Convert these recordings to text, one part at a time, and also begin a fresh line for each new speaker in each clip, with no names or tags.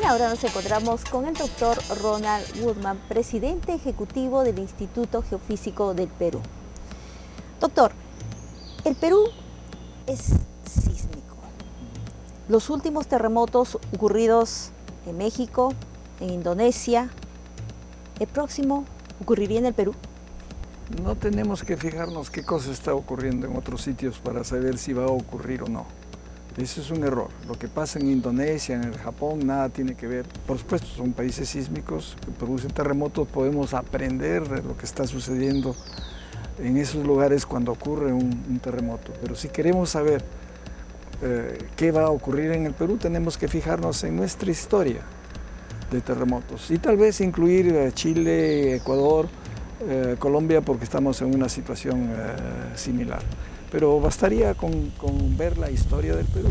ahora nos encontramos con el doctor Ronald Woodman, presidente ejecutivo del Instituto Geofísico del Perú. Doctor, el Perú es sísmico. Los últimos terremotos ocurridos en México, en Indonesia, ¿el próximo ocurriría en el Perú?
No tenemos que fijarnos qué cosa está ocurriendo en otros sitios para saber si va a ocurrir o no. Eso es un error. Lo que pasa en Indonesia, en el Japón, nada tiene que ver. Por supuesto, son países sísmicos que producen terremotos. Podemos aprender de lo que está sucediendo en esos lugares cuando ocurre un terremoto. Pero si queremos saber qué va a ocurrir en el Perú, tenemos que fijarnos en nuestra historia de terremotos. Y tal vez incluir Chile, Ecuador, Colombia, porque estamos en una situación similar. Pero bastaría con ver la historia del Perú.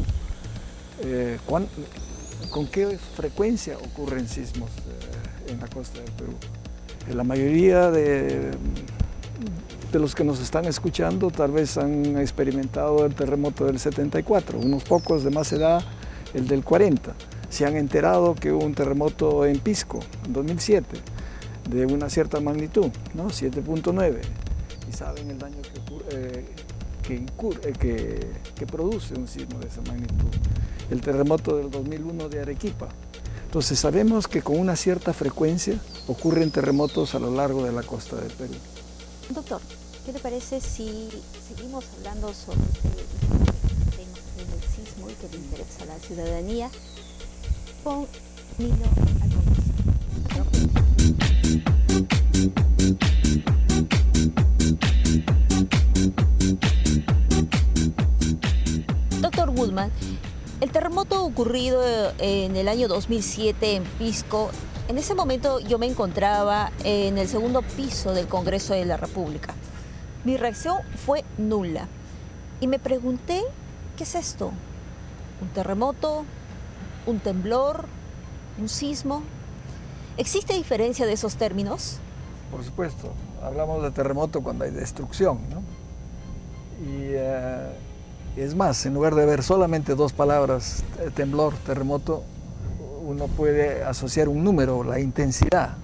¿Con qué frecuencia ocurren sismos en la costa del Perú? La mayoría de los que nos están escuchando tal vez han experimentado el terremoto del 74, unos pocos de más edad el del 40. Se han enterado que hubo un terremoto en Pisco en 2007 de una cierta magnitud, ¿no? 7.9, y saben el daño que produce un sismo de esa magnitud. El terremoto del 2001 de Arequipa. Entonces sabemos que con una cierta frecuencia ocurren terremotos a lo largo de la costa del Perú.
Doctor, ¿qué le parece si seguimos hablando sobre este tema del sismo y que le interesa a la ciudadanía con Nino Alfonso? Doctor Woodman, el terremoto ocurrido en el año 2007 en Pisco, en ese momento yo me encontraba en el segundo piso del Congreso de la República. Mi reacción fue nula y me pregunté, ¿qué es esto? ¿Un terremoto? ¿Un temblor? ¿Un sismo? ¿Existe diferencia de esos términos?
Por supuesto, hablamos de terremoto cuando hay destrucción, ¿no? Y es más, en lugar de ver solamente dos palabras, temblor, terremoto, uno puede asociar un número, la intensidad,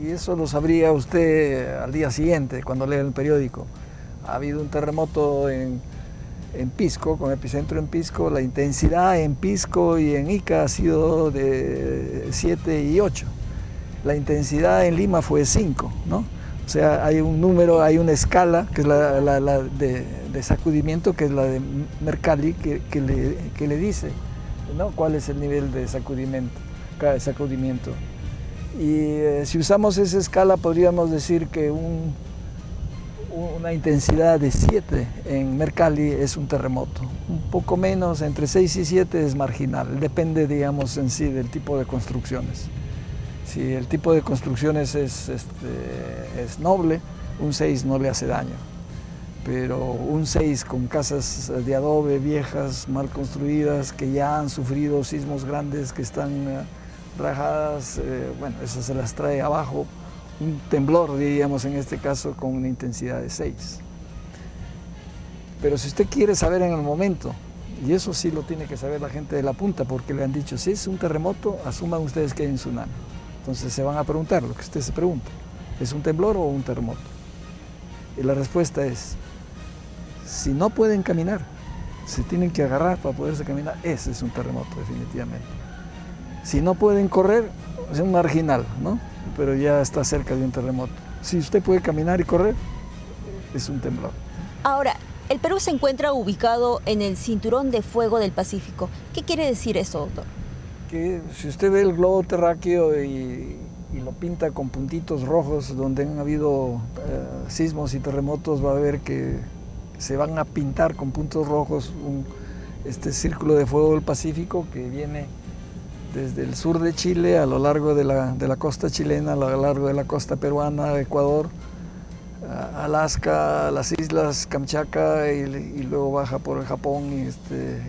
y eso lo sabría usted al día siguiente cuando lea el periódico. Ha habido un terremoto en Pisco, con epicentro en Pisco, la intensidad en Pisco y en Ica ha sido de 7 y 8. La intensidad en Lima fue 5, ¿no? O sea, hay un número, hay una escala, que es la de sacudimiento, que es la de Mercalli, que le dice, ¿no?, cuál es el nivel de sacudimiento. Y si usamos esa escala, podríamos decir que una intensidad de 7 en Mercalli es un terremoto. Un poco menos, entre 6 y 7 es marginal, depende, digamos, en sí del tipo de construcciones. Si el tipo de construcciones es noble, un 6 no le hace daño. Pero un 6 con casas de adobe viejas, mal construidas, que ya han sufrido sismos grandes, que están rajadas, bueno, eso se las trae abajo. Un temblor, diríamos en este caso, con una intensidad de 6. Pero si usted quiere saber en el momento, y eso sí lo tiene que saber la gente de la punta, porque le han dicho, si es un terremoto, asuman ustedes que hay un tsunami. Entonces se van a preguntar lo que usted se pregunta, ¿es un temblor o un terremoto? Y la respuesta es, si no pueden caminar, se tienen que agarrar para poderse caminar, ese es un terremoto definitivamente. Si no pueden correr, es un marginal, ¿no? Pero ya está cerca de un terremoto. Si usted puede caminar y correr, es un temblor.
Ahora, el Perú se encuentra ubicado en el cinturón de fuego del Pacífico. ¿Qué quiere decir eso, doctor?
Que si usted ve el globo terráqueo y lo pinta con puntitos rojos donde han habido sismos y terremotos, va a ver que se van a pintar con puntos rojos este círculo de fuego del Pacífico que viene desde el sur de Chile a lo largo de la costa chilena, a lo largo de la costa peruana, Ecuador, Alaska, las islas Kamchatka y luego baja por el Japón y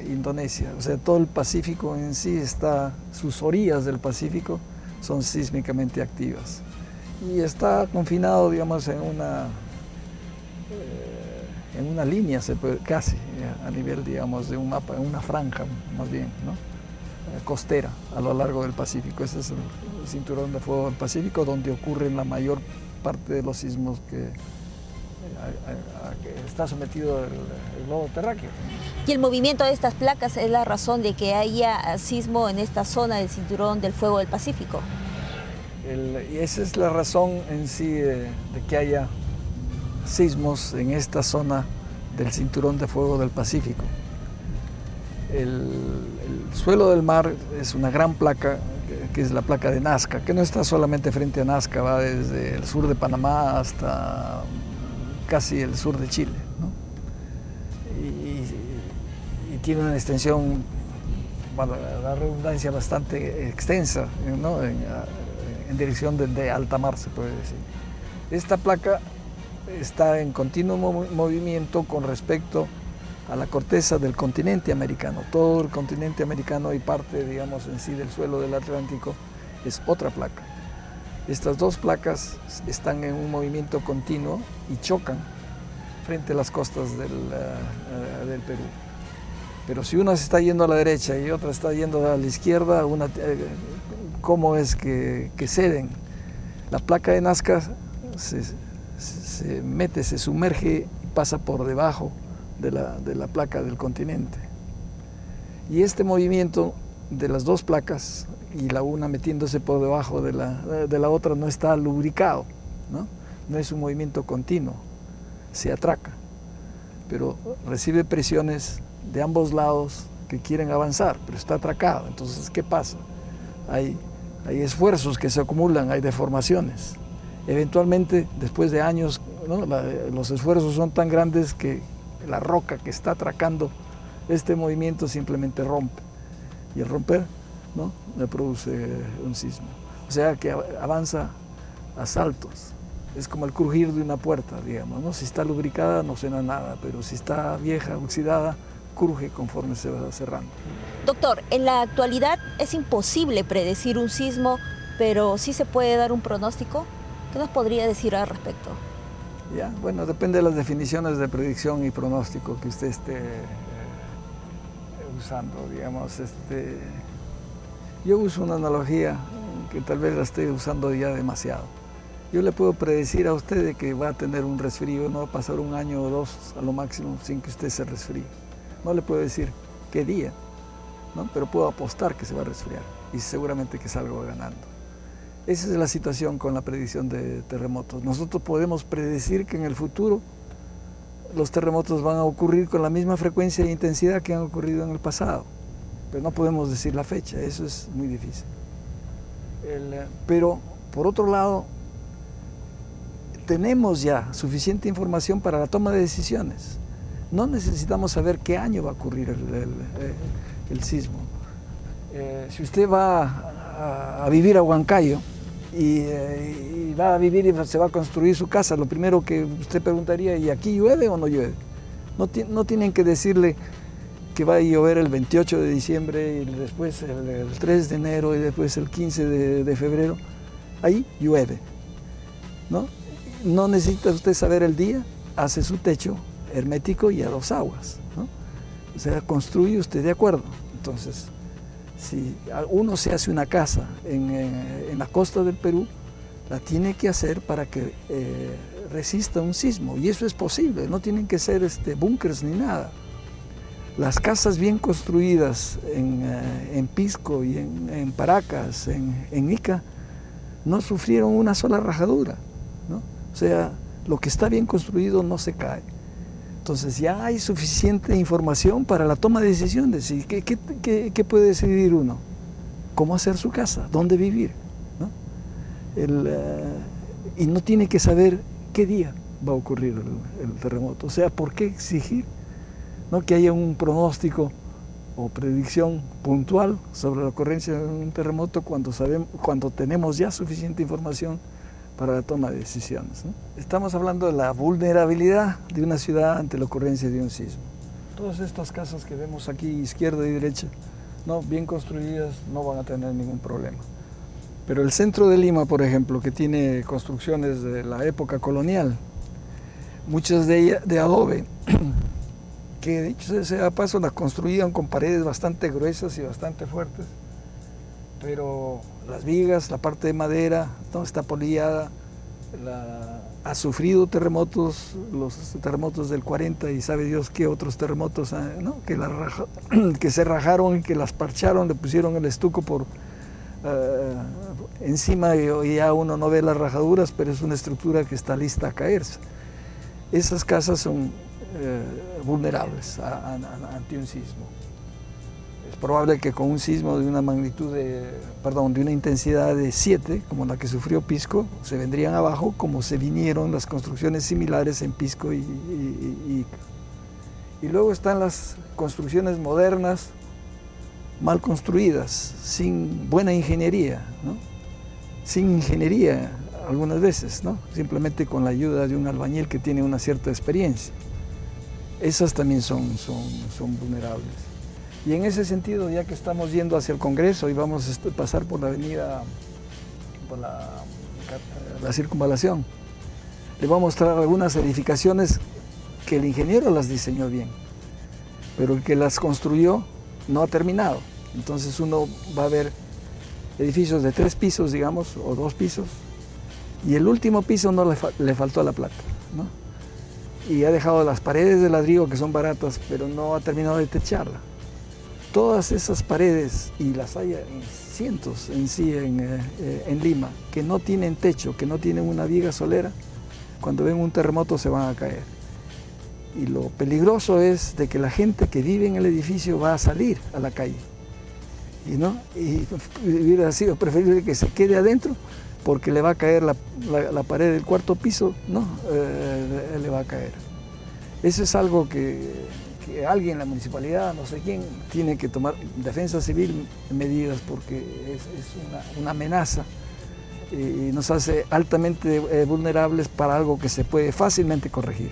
Indonesia. O sea, todo el Pacífico en sí sus orillas del Pacífico son sísmicamente activas. Y está confinado, digamos, en una línea, casi, a nivel, digamos, de un mapa, en una franja, más bien, ¿no? costera a lo largo del Pacífico. Ese es el cinturón de fuego del Pacífico, donde ocurren la mayor parte de los sismos que está sometido el globo terráqueo.
Y el movimiento de estas placas es la razón de que haya sismo en esta zona del cinturón del fuego del Pacífico.
Y esa es la razón en sí de que haya sismos en esta zona del cinturón de fuego del Pacífico. El suelo del mar es una gran placa, que es la placa de Nazca, que no está solamente frente a Nazca, va desde el sur de Panamá hasta casi el sur de Chile, ¿no? Y tiene una extensión, bueno, la redundancia bastante extensa, ¿no? En dirección de alta mar, se puede decir. Esta placa está en continuo movimiento con respecto a la corteza del continente americano. Todo el continente americano y parte, digamos, en sí del suelo del Atlántico es otra placa. Estas dos placas están en un movimiento continuo y chocan frente a las costas del Perú. Pero si una se está yendo a la derecha y otra está yendo a la izquierda, ¿cómo es que ceden? La placa de Nazca se mete, se sumerge y pasa por debajo de la placa del continente. Y este movimiento de las dos placas y la una metiéndose por debajo de la otra no está lubricado, ¿no? No es un movimiento continuo, se atraca, pero recibe presiones de ambos lados que quieren avanzar, pero está atracado. Entonces, ¿qué pasa? Hay esfuerzos que se acumulan, hay deformaciones. Eventualmente, después de años, ¿no? Los esfuerzos son tan grandes que la roca que está atracando este movimiento simplemente rompe. Y el romper, ¿no? Le produce un sismo. O sea que avanza a saltos. Es como el crujir de una puerta, digamos, ¿no? Si está lubricada no suena nada, pero si está vieja, oxidada, cruje conforme se va cerrando.
Doctor, en la actualidad es imposible predecir un sismo, pero sí se puede dar un pronóstico. ¿Qué nos podría decir al respecto?
Ya, bueno, depende de las definiciones de predicción y pronóstico que usted esté usando, digamos. Yo uso una analogía que tal vez la estoy usando ya demasiado. Yo le puedo predecir a usted de que va a tener un resfrío, no va a pasar un año o dos a lo máximo sin que usted se resfríe. No le puedo decir qué día, ¿no? Pero puedo apostar que se va a resfriar y seguramente que salgo ganando. Esa es la situación con la predicción de terremotos. Nosotros podemos predecir que en el futuro los terremotos van a ocurrir con la misma frecuencia e intensidad que han ocurrido en el pasado, pero no podemos decir la fecha, eso es muy difícil. Pero, por otro lado, tenemos ya suficiente información para la toma de decisiones. No necesitamos saber qué año va a ocurrir el sismo. Si usted va a vivir a Huancayo y va a vivir y se va a construir su casa, lo primero que usted preguntaría, ¿y aquí llueve o no llueve? No tienen que decirle que va a llover el 28 de diciembre y después el 3 de enero y después el 15 de febrero. Ahí llueve, ¿no? No necesita usted saber el día, hace su techo hermético y a dos aguas, ¿no? O sea, construye usted de acuerdo. Entonces, si uno se hace una casa en la costa del Perú, la tiene que hacer para que resista un sismo, y eso es posible, no tienen que ser búnkers ni nada. Las casas bien construidas en Pisco y en Paracas, en Ica, no sufrieron una sola rajadura, ¿no? O sea, lo que está bien construido no se cae. Entonces ya hay suficiente información para la toma de decisiones. ¿Y qué puede decidir uno? ¿Cómo hacer su casa? ¿Dónde vivir? ¿No? Y no tiene que saber qué día va a ocurrir el terremoto. O sea, ¿por qué exigir, ¿no?, que haya un pronóstico o predicción puntual sobre la ocurrencia de un terremoto cuando tenemos ya suficiente información para la toma de decisiones, ¿no? Estamos hablando de la vulnerabilidad de una ciudad ante la ocurrencia de un sismo. Todas estas casas que vemos aquí, izquierda y derecha, ¿no?, bien construidas, no van a tener ningún problema. Pero el centro de Lima, por ejemplo, que tiene construcciones de la época colonial, muchas de ellas de adobe, que dicho sea de paso las construían con paredes bastante gruesas y bastante fuertes, pero las vigas, la parte de madera, ¿no?, está polillada, ha sufrido terremotos, los terremotos del 40 y sabe Dios qué otros terremotos, ¿no?, que se rajaron y que las parcharon, le pusieron el estuco por encima y ya uno no ve las rajaduras, pero es una estructura que está lista a caerse. Esas casas son vulnerables ante un sismo. Es probable que con un sismo de una magnitud de una intensidad de 7, como la que sufrió Pisco, se vendrían abajo como se vinieron las construcciones similares en Pisco y Ica. Y luego están las construcciones modernas, mal construidas, sin buena ingeniería, ¿no?, sin ingeniería algunas veces, ¿no?, simplemente con la ayuda de un albañil que tiene una cierta experiencia. Esas también son vulnerables. Y en ese sentido, ya que estamos yendo hacia el Congreso y vamos a pasar por la avenida, por la circunvalación, le voy a mostrar algunas edificaciones que el ingeniero las diseñó bien, pero el que las construyó no ha terminado. Entonces uno va a ver edificios de 3 pisos, digamos, o 2 pisos, y el último piso no le faltó la plata, ¿no? Y ha dejado las paredes de ladrillo, que son baratas, pero no ha terminado de techarla. Todas esas paredes, y las hay en cientos en sí en Lima, que no tienen techo, que no tienen una viga solera, cuando ven un terremoto se van a caer. Y lo peligroso es de que la gente que vive en el edificio va a salir a la calle. Y hubiera sido preferible que se quede adentro, porque le va a caer la pared del 4.º piso, ¿no? Le va a caer. Eso es algo que alguien, la municipalidad, no sé quién, tiene que tomar, defensa civil, medidas, porque es una amenaza y nos hace altamente vulnerables para algo que se puede fácilmente corregir.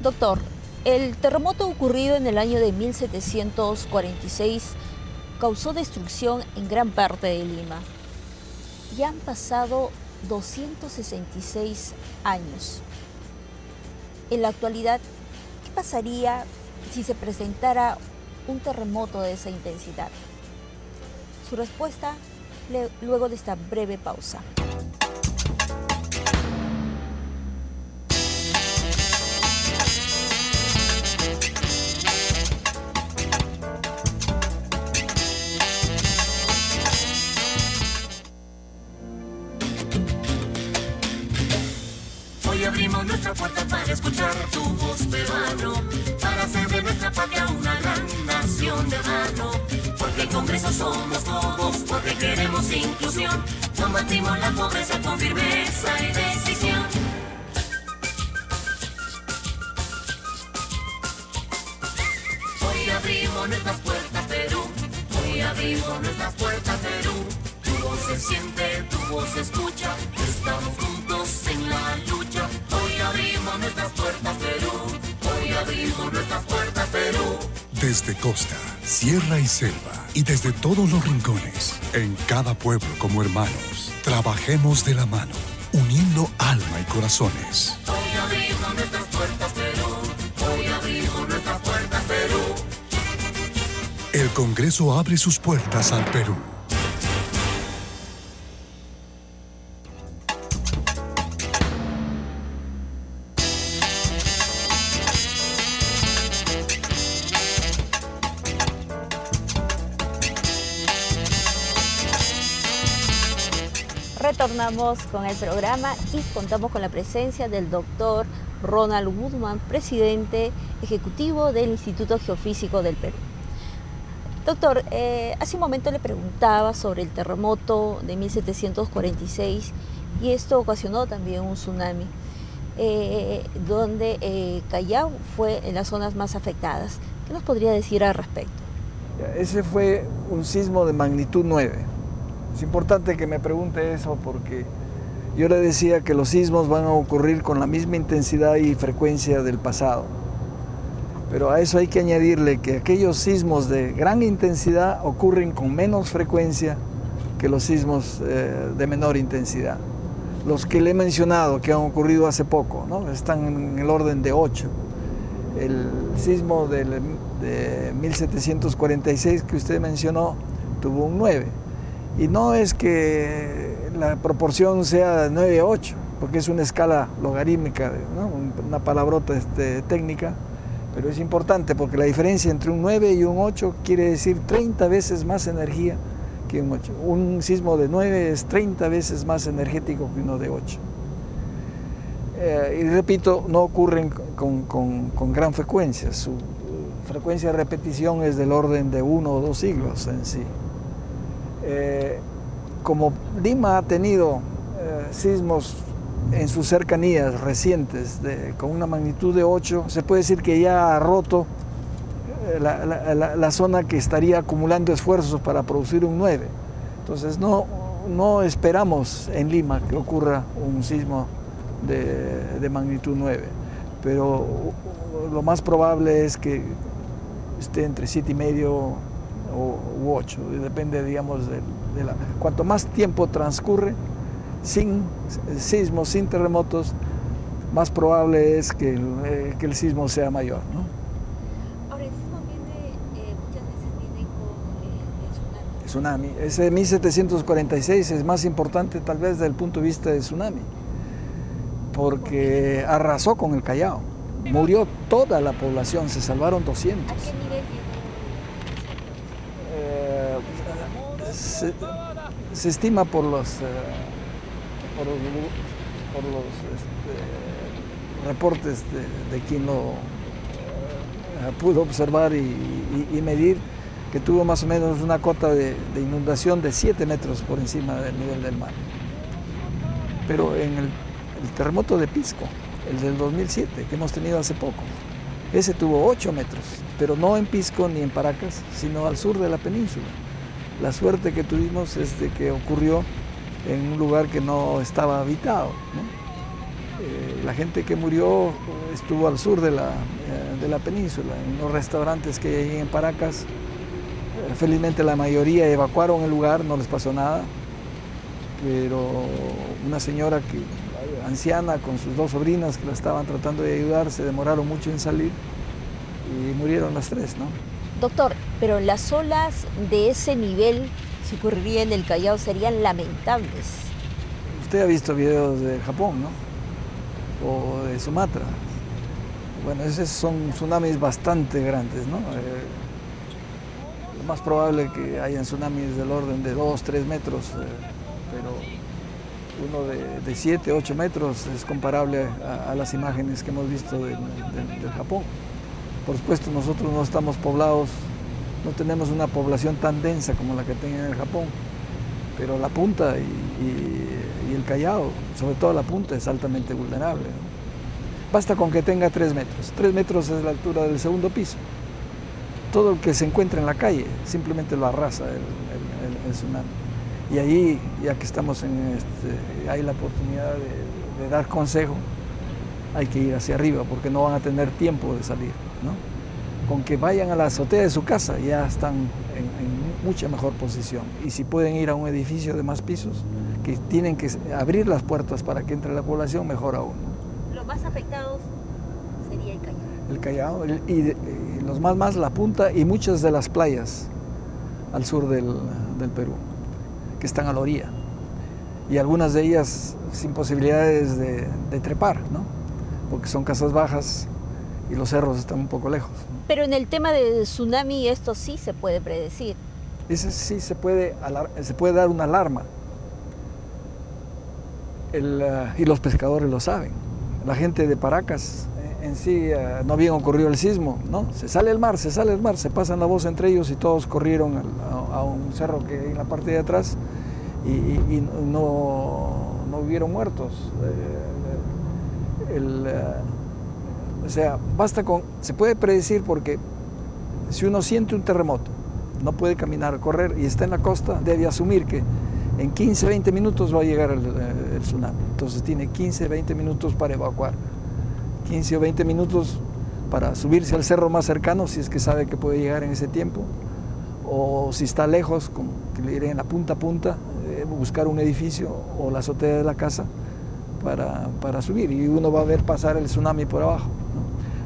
Doctor, el terremoto ocurrido en el año de 1746 causó destrucción en gran parte de Lima. Ya han pasado 266 años. En la actualidad, ¿qué pasaría si se presentara un terremoto de esa intensidad? Su respuesta luego de esta breve pausa.
Abrimos nuestra puerta para escuchar tu voz, peruano, para hacer de nuestra patria una gran nación de hermano. Porque el Congreso somos todos, porque queremos inclusión, combatimos la pobreza con firmeza y decisión. Hoy abrimos nuestras puertas, Perú, hoy abrimos nuestras puertas, Perú. Tu voz se siente, tu voz se escucha, estamos juntos en la lucha. Hoy abrimos nuestras puertas, Perú, hoy abrimos nuestras puertas, Perú.
Desde costa, sierra y selva, y desde todos los rincones, en cada pueblo como hermanos, trabajemos de la mano, uniendo alma y corazones.
Hoy abrimos nuestras puertas, Perú, hoy abrimos nuestras puertas, Perú.
El Congreso abre sus puertas al Perú.
Retornamos con el programa y contamos con la presencia del doctor Ronald Woodman, presidente ejecutivo del Instituto Geofísico del Perú. Doctor, hace un momento le preguntaba sobre el terremoto de 1746 y esto ocasionó también un tsunami, donde Callao fue en las zonas más afectadas. ¿Qué nos podría decir al respecto?
Ese fue un sismo de magnitud 9. Es importante que me pregunte eso porque yo le decía que los sismos van a ocurrir con la misma intensidad y frecuencia del pasado. Pero a eso hay que añadirle que aquellos sismos de gran intensidad ocurren con menos frecuencia que los sismos de menor intensidad. Los que le he mencionado, que han ocurrido hace poco, ¿no?, están en el orden de 8. El sismo de 1746 que usted mencionó tuvo un 9. Y no es que la proporción sea de 9 a 8, porque es una escala logarítmica, ¿no? Una palabrota técnica, pero es importante porque la diferencia entre un 9 y un 8 quiere decir 30 veces más energía que un 8. Un sismo de 9 es 30 veces más energético que uno de 8. Y repito, no ocurren con gran frecuencia. Su frecuencia de repetición es del orden de 1 o 2 siglos en sí. Como Lima ha tenido sismos en sus cercanías recientes con una magnitud de 8, se puede decir que ya ha roto la zona que estaría acumulando esfuerzos para producir un 9. Entonces no esperamos en Lima que ocurra un sismo de magnitud 9, pero lo más probable es que esté entre 7,5 u 8, depende, digamos, cuanto más tiempo transcurre sin sismos, sin terremotos, más probable es que el sismo sea mayor, ¿no?
Ahora, el sismo muchas veces viene con el tsunami.
Ese 1746 es más importante tal vez desde el punto de vista del tsunami, porque arrasó con el Callao, murió toda la población, se salvaron 200.
¿A qué nivel llegó?
Se estima por los reportes de quien lo pudo observar y medir, que tuvo más o menos una cota de inundación de 7 metros por encima del nivel del mar. Pero en el terremoto de Pisco, el del 2007, que hemos tenido hace poco, ese tuvo 8 metros, pero no en Pisco ni en Paracas, sino al sur de la península. La suerte que tuvimos es de que ocurrió en un lugar que no estaba habitado, ¿no? La gente que murió estuvo al sur de la península, en los restaurantes que hay en Paracas. Felizmente la mayoría evacuaron el lugar, no les pasó nada, pero una señora anciana con sus 2 sobrinas que la estaban tratando de ayudar, se demoraron mucho en salir y murieron las 3, ¿no?
Doctor, pero las olas de ese nivel, si ocurriría en el Callao, serían lamentables.
Usted ha visto videos de Japón, ¿no? O de Sumatra. Bueno, esos son tsunamis bastante grandes, ¿no? Lo más probable que hayan tsunamis del orden de 2, 3 metros, pero uno de 7, 8 metros es comparable a las imágenes que hemos visto del Japón. Por supuesto, nosotros no estamos poblados, no tenemos una población tan densa como la que tienen en el Japón, pero la punta y el Callao, sobre todo la punta, es altamente vulnerable, ¿no? Basta con que tenga 3 metros. 3 metros es la altura del segundo piso. Todo el que se encuentra en la calle simplemente lo arrasa el tsunami. Y ahí, ya que estamos hay la oportunidad de dar consejo, hay que ir hacia arriba porque no van a tener tiempo de salir, ¿no? Con que vayan a la azotea de su casa ya están en mucha mejor posición. Y si pueden ir a un edificio de más pisos, que tienen que abrir las puertas para que entre la población, mejor aún.
Los más afectados sería el Callao.
El Callao y los más la punta y muchas de las playas al sur del Perú, que están a la orilla. Y algunas de ellas sin posibilidades de trepar, ¿no? Porque son casas bajas y los cerros están un poco lejos.
Pero en el tema del tsunami esto sí se puede predecir.
Ese sí se puede dar una alarma. Y los pescadores lo saben. La gente de Paracas en sí no bien ocurrió el sismo, ¿no? Se sale el mar, se pasan la voz entre ellos y todos corrieron a un cerro que hay en la parte de atrás y no hubieron muertos. O sea, se puede predecir porque si uno siente un terremoto, no puede caminar, correr y está en la costa, debe asumir que en 15, 20 minutos va a llegar el tsunami. Entonces tiene 15, 20 minutos para evacuar. 15 o 20 minutos para subirse al cerro más cercano, si es que sabe que puede llegar en ese tiempo. O si está lejos, que le diré en la punta a punta, buscar un edificio o la azotea de la casa para subir. Y uno va a ver pasar el tsunami por abajo,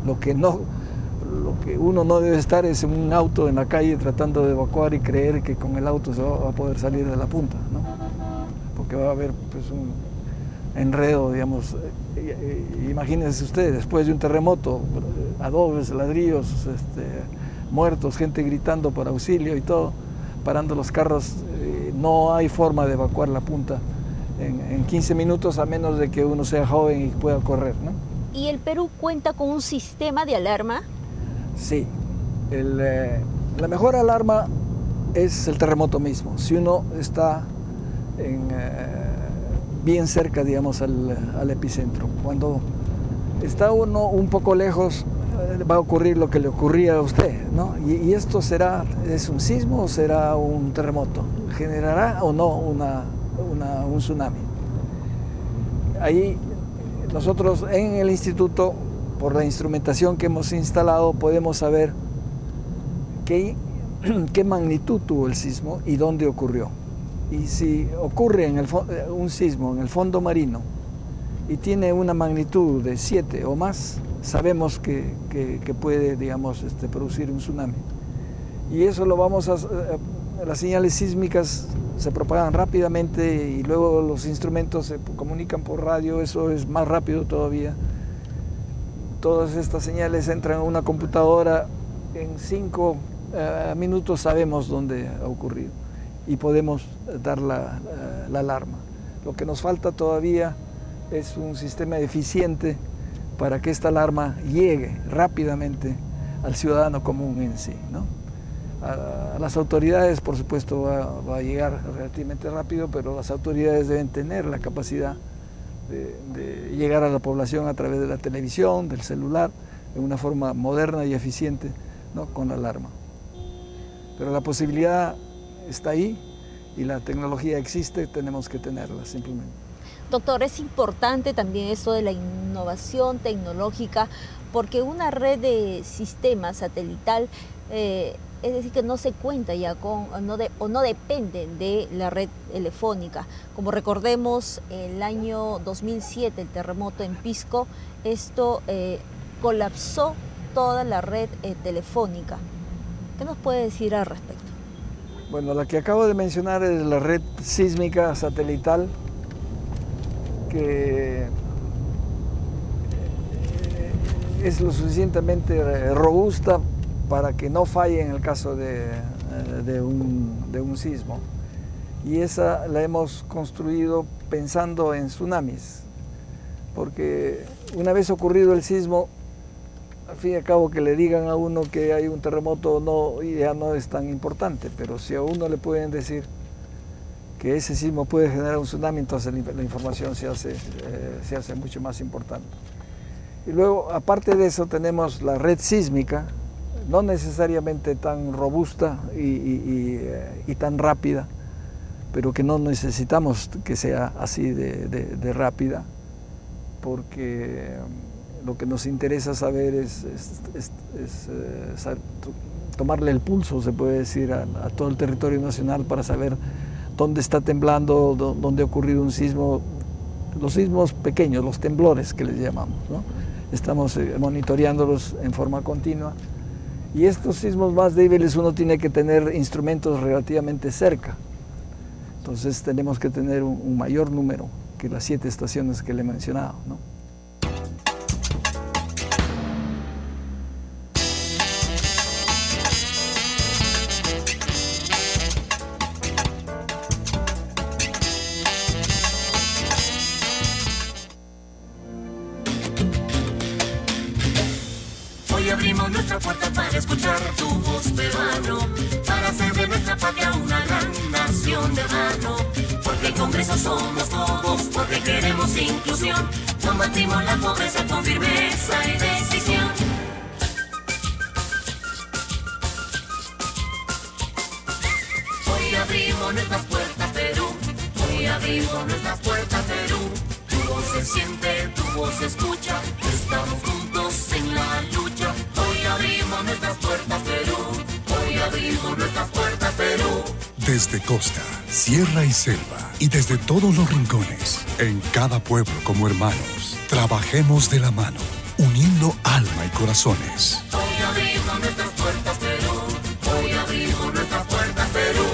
¿no? lo que uno no debe estar es en un auto en la calle tratando de evacuar y creer que con el auto se va a poder salir de la punta, ¿no? Porque va a haber pues, un enredo, digamos. Imagínense ustedes, después de un terremoto, adobes, ladrillos, muertos, gente gritando por auxilio y todo, parando los carros, no hay forma de evacuar la punta en 15 minutos a menos de que uno sea joven y pueda correr, ¿no?
¿Y el Perú cuenta con un sistema de alarma?
Sí. La mejor alarma es el terremoto mismo. Si uno está bien cerca, digamos, al epicentro. Cuando está uno un poco lejos, va a ocurrir lo que le ocurría a usted, ¿no? Y esto ¿es un sismo o será un terremoto? ¿Generará o no un tsunami? Ahí nosotros en el instituto, por la instrumentación que hemos instalado, podemos saber qué magnitud tuvo el sismo y dónde ocurrió. Y si ocurre un sismo en el fondo marino y tiene una magnitud de 7 o más, sabemos que puede, digamos, producir un tsunami. Y eso las señales sísmicas se propagan rápidamente y luego los instrumentos se comunican por radio, eso es más rápido todavía. Todas estas señales entran a una computadora, en 5 minutos sabemos dónde ha ocurrido y podemos dar la alarma. Lo que nos falta todavía es un sistema eficiente para que esta alarma llegue rápidamente al ciudadano común en sí, ¿no? A las autoridades, por supuesto, va a llegar relativamente rápido, pero las autoridades deben tener la capacidad de llegar a la población a través de la televisión, del celular, de una forma moderna y eficiente, ¿no? Con la alarma. Pero la posibilidad está ahí y la tecnología existe, tenemos que tenerla simplemente.
Doctor, es importante también esto de la innovación tecnológica, porque una red de sistemas satelital, es decir, que no se cuenta ya con, o no dependen de la red telefónica. Como recordemos, el año 2007, el terremoto en Pisco, esto colapsó toda la red telefónica. ¿Qué nos puede decir al respecto?
Bueno, la que acabo de mencionar es la red sísmica satelital, que es lo suficientemente robusta para que no falle en el caso de un sismo. Y esa la hemos construido pensando en tsunamis, porque una vez ocurrido el sismo, al fin y al cabo que le digan a uno que hay un terremoto o no, ya no es tan importante, pero si a uno le pueden decir que ese sismo puede generar un tsunami, entonces la información se hace mucho más importante. Y luego, aparte de eso, tenemos la red sísmica, no necesariamente tan robusta y tan rápida, pero que no necesitamos que sea así de rápida, porque lo que nos interesa saber es tomarle el pulso, se puede decir, a todo el territorio nacional para saber dónde está temblando, dónde ha ocurrido un sismo, los sismos pequeños, los temblores que les llamamos, ¿no? Estamos monitoreándolos en forma continua. Y estos sismos más débiles uno tiene que tener instrumentos relativamente cerca. Entonces tenemos que tener un mayor número que las 7 estaciones que le he mencionado, ¿no?
Abrimos nuestra puerta para escuchar tu voz, peruano, para hacer de nuestra patria una gran nación de hermano. Porque el Congreso somos todos, porque queremos inclusión, combatimos la pobreza con firmeza y decisión. Hoy abrimos nuestras puertas, Perú, hoy abrimos nuestras puertas, Perú. Tu voz se siente, tu voz se escucha, estamos juntos en la lucha. Hoy abrimos nuestras puertas, Perú, hoy abrimos nuestras puertas, Perú.
Desde costa, sierra y selva, y desde todos los rincones, en cada pueblo como hermanos, trabajemos de la mano, uniendo alma y corazones.
Hoy abrimos abrimos nuestras puertas, Perú. Hoy abrimos nuestras puertas, Perú.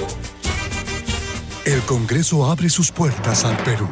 El Congreso abre sus puertas al Perú.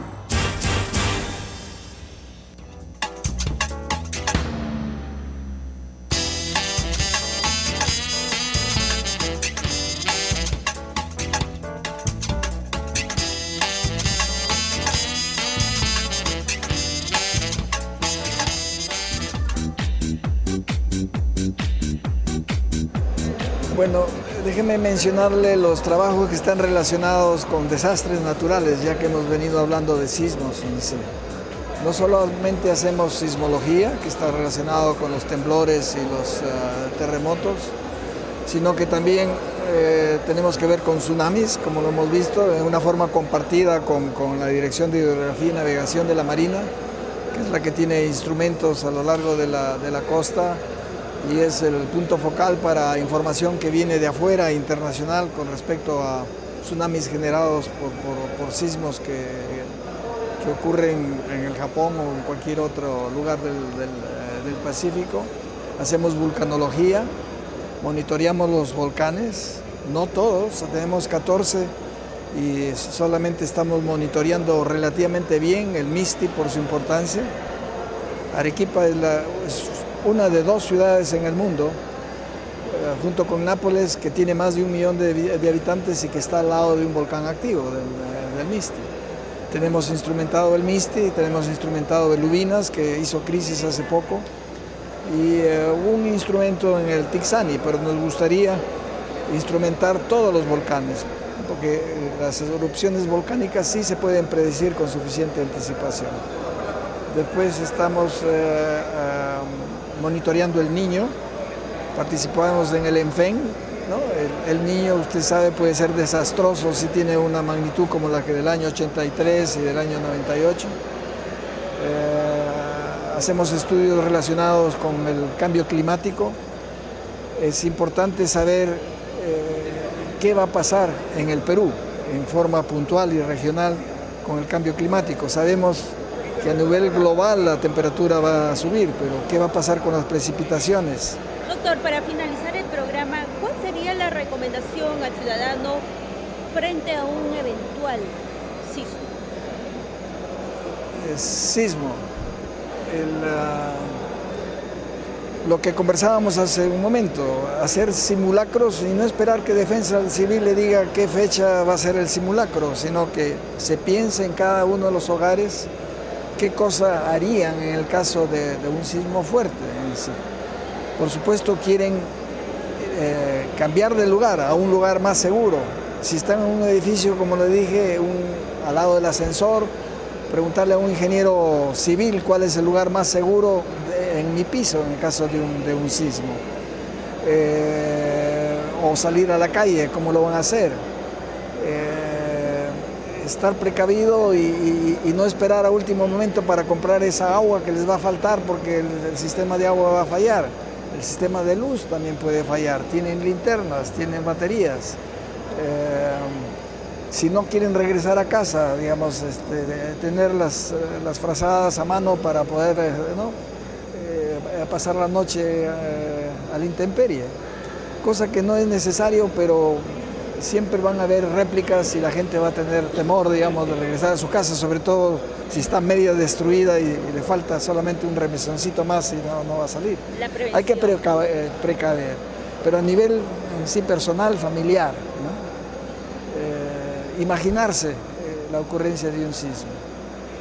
Bueno, déjeme mencionarle los trabajos que están relacionados con desastres naturales, ya que hemos venido hablando de sismos en sí. No solamente hacemos sismología, que está relacionado con los temblores y los terremotos, sino que también tenemos que ver con tsunamis, como lo hemos visto, de una forma compartida con la Dirección de Hidrografía y Navegación de la Marina, que es la que tiene instrumentos a lo largo de la costa, y es el punto focal para información que viene de afuera, internacional, con respecto a tsunamis generados por sismos que ocurren en el Japón o en cualquier otro lugar del Pacífico. Hacemos vulcanología, monitoreamos los volcanes, no todos, tenemos 14 y solamente estamos monitoreando relativamente bien el Misti por su importancia. Arequipa es una de 2 ciudades en el mundo, junto con Nápoles, que tiene más de 1 millón de habitantes y que está al lado de un volcán activo, del Misti. Tenemos instrumentado el Misti, tenemos instrumentado el Lubinas, que hizo crisis hace poco, y un instrumento en el Tixani, pero nos gustaría instrumentar todos los volcanes, porque las erupciones volcánicas sí se pueden predecir con suficiente anticipación. Después estamos monitoreando el Niño, participamos en el ENFEN, ¿no? El Niño, usted sabe, puede ser desastroso si tiene una magnitud como la que del año 83 y del año 98. Hacemos estudios relacionados con el cambio climático. Es importante saber qué va a pasar en el Perú en forma puntual y regional con el cambio climático. Sabemos que a nivel global la temperatura va a subir, pero ¿qué va a pasar con las precipitaciones?
Doctor, para finalizar el programa, ¿cuál sería la recomendación al ciudadano frente a un eventual sismo?
Sismo. Lo que conversábamos hace un momento, hacer simulacros y no esperar que Defensa Civil le diga qué fecha va a ser el simulacro, sino que se piense en cada uno de los hogares qué cosa harían en el caso de un sismo fuerte. Por supuesto quieren cambiar de lugar a un lugar más seguro. Si están en un edificio, como le dije, al lado del ascensor, preguntarle a un ingeniero civil cuál es el lugar más seguro en mi piso en el caso de un sismo. O salir a la calle, ¿cómo lo van a hacer? Estar precavido y no esperar a último momento para comprar esa agua que les va a faltar porque el sistema de agua va a fallar. El sistema de luz también puede fallar. Tienen linternas, tienen baterías. Si no quieren regresar a casa, digamos, tener las frazadas a mano para poder pasar la noche a la intemperie. Cosa que no es necesario, pero siempre van a haber réplicas y la gente va a tener temor, digamos, de regresar a su casa, sobre todo si está medio destruida y le falta solamente un remesoncito más y no va a salir. Hay que precaver, pero a nivel en sí personal, familiar, ¿no? Imaginarse la ocurrencia de un sismo,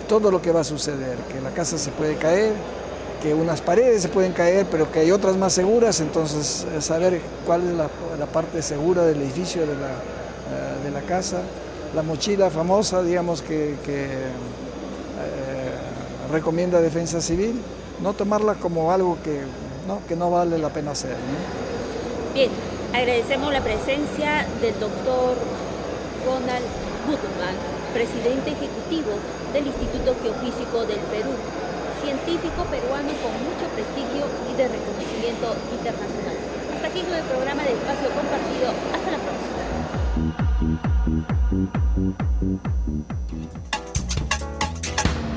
todo lo que va a suceder, que la casa se puede caer, que unas paredes se pueden caer, pero que hay otras más seguras, entonces saber cuál es la parte segura del edificio, de la casa, la mochila famosa, digamos, que recomienda Defensa Civil, no tomarla como algo que no vale la pena hacer, ¿no?
Bien, agradecemos la presencia del doctor Ronald Buttmann, presidente ejecutivo del Instituto Geofísico del Perú, científico peruano con mucho prestigio y de reconocimiento internacional. Hasta aquí con el programa de Espacio Compartido. Hasta la próxima.